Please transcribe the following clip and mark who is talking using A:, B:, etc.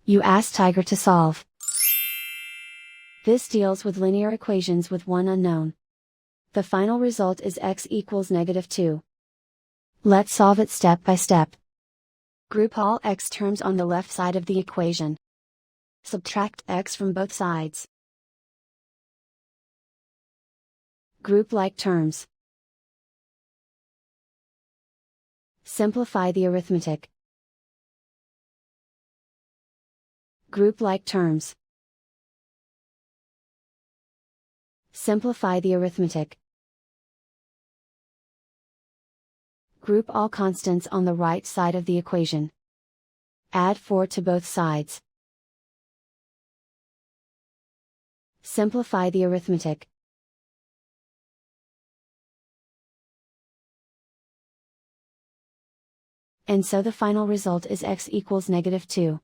A: You ask Tiger to solve. This deals with linear equations with one unknown. The final result is x equals -2. Let's solve it step by step. Group all x terms on the left side of the equation. Subtract x from both sides. Group like terms. Simplify the arithmetic. Group like terms. Simplify the arithmetic. Group all constants on the right side of the equation. Add 4 to both sides. Simplify the arithmetic. And so the final result is x equals -2.